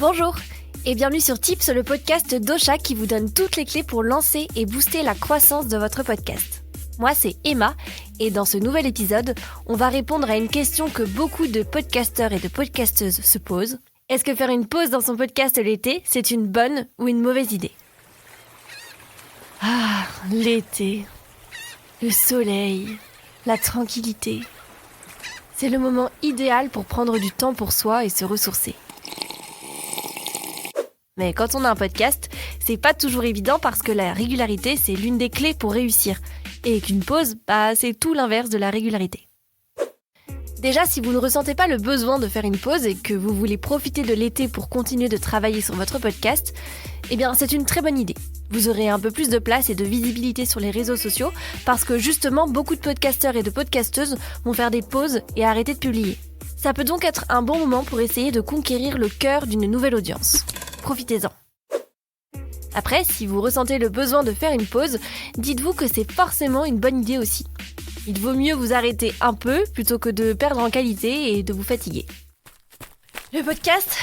Bonjour et bienvenue sur Tips, le podcast d'Ocha qui vous donne toutes les clés pour lancer et booster la croissance de votre podcast. Moi, c'est Emma et dans ce nouvel épisode, on va répondre à une question que beaucoup de podcasteurs et de podcasteuses se posent. Est-ce que faire une pause dans son podcast l'été, c'est une bonne ou une mauvaise idée ? Ah, l'été, le soleil, la tranquillité. C'est le moment idéal pour prendre du temps pour soi et se ressourcer. Mais quand on a un podcast, c'est pas toujours évident parce que la régularité, c'est l'une des clés pour réussir. Et qu'une pause, c'est tout l'inverse de la régularité. Déjà, si vous ne ressentez pas le besoin de faire une pause et que vous voulez profiter de l'été pour continuer de travailler sur votre podcast, eh bien, c'est une très bonne idée. Vous aurez un peu plus de place et de visibilité sur les réseaux sociaux parce que justement, beaucoup de podcasteurs et de podcasteuses vont faire des pauses et arrêter de publier. Ça peut donc être un bon moment pour essayer de conquérir le cœur d'une nouvelle audience. Profitez-en. Après, si vous ressentez le besoin de faire une pause, dites-vous que c'est forcément une bonne idée aussi. Il vaut mieux vous arrêter un peu plutôt que de perdre en qualité et de vous fatiguer. Le podcast,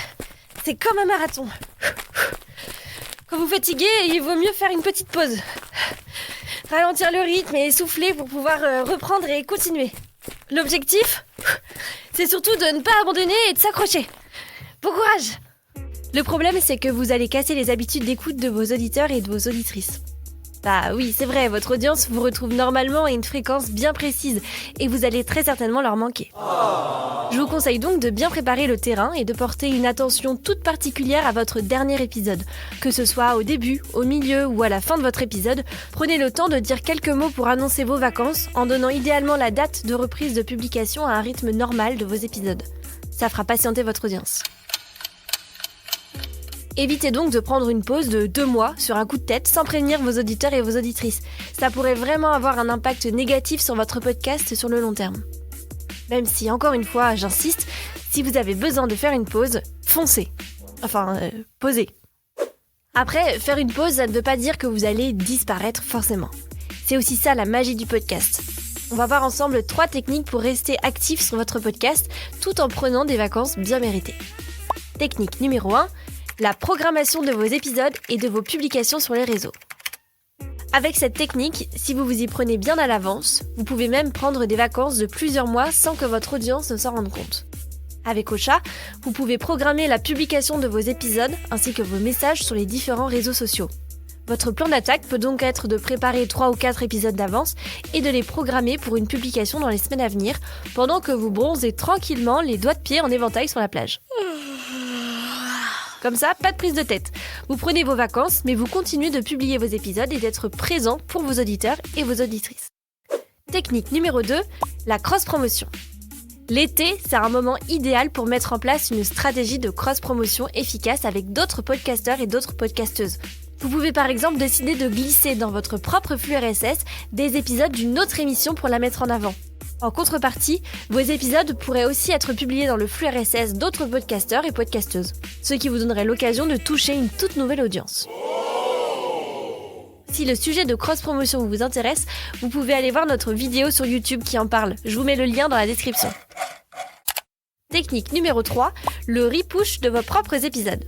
c'est comme un marathon. Quand vous fatiguez, il vaut mieux faire une petite pause. Ralentir le rythme et souffler pour pouvoir reprendre et continuer. L'objectif, c'est surtout de ne pas abandonner et de s'accrocher. Bon courage! Le problème, c'est que vous allez casser les habitudes d'écoute de vos auditeurs et de vos auditrices. Oui, c'est vrai, votre audience vous retrouve normalement à une fréquence bien précise et vous allez très certainement leur manquer. Je vous conseille donc de bien préparer le terrain et de porter une attention toute particulière à votre dernier épisode. Que ce soit au début, au milieu ou à la fin de votre épisode, prenez le temps de dire quelques mots pour annoncer vos vacances en donnant idéalement la date de reprise de publication à un rythme normal de vos épisodes. Ça fera patienter votre audience. Évitez donc de prendre une pause de 2 mois sur un coup de tête sans prévenir vos auditeurs et vos auditrices. Ça pourrait vraiment avoir un impact négatif sur votre podcast sur le long terme. Même si, encore une fois, j'insiste, si vous avez besoin de faire une pause, foncez. Posez. Après, faire une pause, ça ne veut pas dire que vous allez disparaître forcément. C'est aussi ça la magie du podcast. On va voir ensemble 3 techniques pour rester actif sur votre podcast tout en prenant des vacances bien méritées. Technique numéro 1. La programmation de vos épisodes et de vos publications sur les réseaux. Avec cette technique, si vous vous y prenez bien à l'avance, vous pouvez même prendre des vacances de plusieurs mois sans que votre audience ne s'en rende compte. Avec Ocha, vous pouvez programmer la publication de vos épisodes ainsi que vos messages sur les différents réseaux sociaux. Votre plan d'attaque peut donc être de préparer 3 ou 4 épisodes d'avance et de les programmer pour une publication dans les semaines à venir, pendant que vous bronzez tranquillement les doigts de pied en éventail sur la plage. Comme ça, pas de prise de tête. Vous prenez vos vacances, mais vous continuez de publier vos épisodes et d'être présent pour vos auditeurs et vos auditrices. Technique numéro 2, la cross-promotion. L'été, c'est un moment idéal pour mettre en place une stratégie de cross-promotion efficace avec d'autres podcasteurs et d'autres podcasteuses. Vous pouvez par exemple décider de glisser dans votre propre flux RSS des épisodes d'une autre émission pour la mettre en avant. En contrepartie, vos épisodes pourraient aussi être publiés dans le flux RSS d'autres podcasteurs et podcasteuses, ce qui vous donnerait l'occasion de toucher une toute nouvelle audience. Si le sujet de cross-promotion vous intéresse, vous pouvez aller voir notre vidéo sur YouTube qui en parle. Je vous mets le lien dans la description. Technique numéro 3, le repush de vos propres épisodes.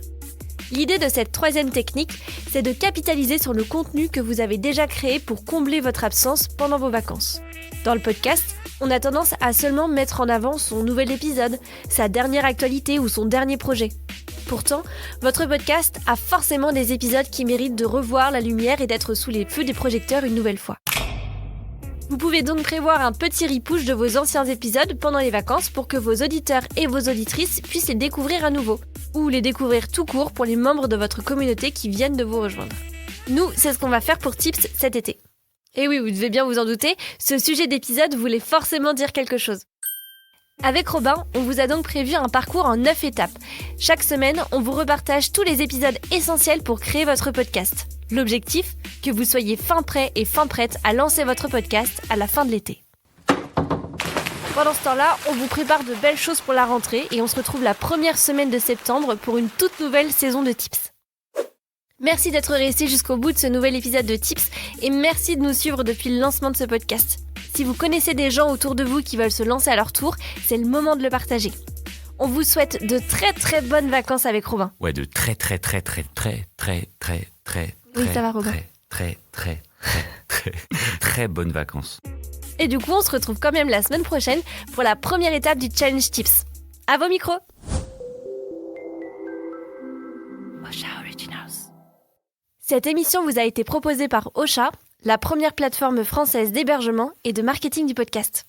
L'idée de cette 3e technique, c'est de capitaliser sur le contenu que vous avez déjà créé pour combler votre absence pendant vos vacances. Dans le podcast, on a tendance à seulement mettre en avant son nouvel épisode, sa dernière actualité ou son dernier projet. Pourtant, votre podcast a forcément des épisodes qui méritent de revoir la lumière et d'être sous les feux des projecteurs une nouvelle fois. Vous pouvez donc prévoir un petit repush de vos anciens épisodes pendant les vacances pour que vos auditeurs et vos auditrices puissent les découvrir à nouveau, ou les découvrir tout court pour les membres de votre communauté qui viennent de vous rejoindre. Nous, c'est ce qu'on va faire pour Tips cet été. Et oui, vous devez bien vous en douter, ce sujet d'épisode voulait forcément dire quelque chose. Avec Robin, on vous a donc prévu un parcours en 9 étapes. Chaque semaine, on vous repartage tous les épisodes essentiels pour créer votre podcast. L'objectif, que vous soyez fin prêt et fin prête à lancer votre podcast à la fin de l'été. Pendant ce temps-là, on vous prépare de belles choses pour la rentrée et on se retrouve la première semaine de septembre pour une toute nouvelle saison de Tips. Merci d'être resté jusqu'au bout de ce nouvel épisode de Tips et merci de nous suivre depuis le lancement de ce podcast. Si vous connaissez des gens autour de vous qui veulent se lancer à leur tour, c'est le moment de le partager. On vous souhaite de très très bonnes vacances avec Robin. Ouais, de très Oui, ça va, Robin. Très bonnes vacances. Et du coup, on se retrouve quand même la semaine prochaine pour la première étape du Challenge Tips. À vos micros. Ocha Originals. Cette émission vous a été proposée par Ocha, la première plateforme française d'hébergement et de marketing du podcast.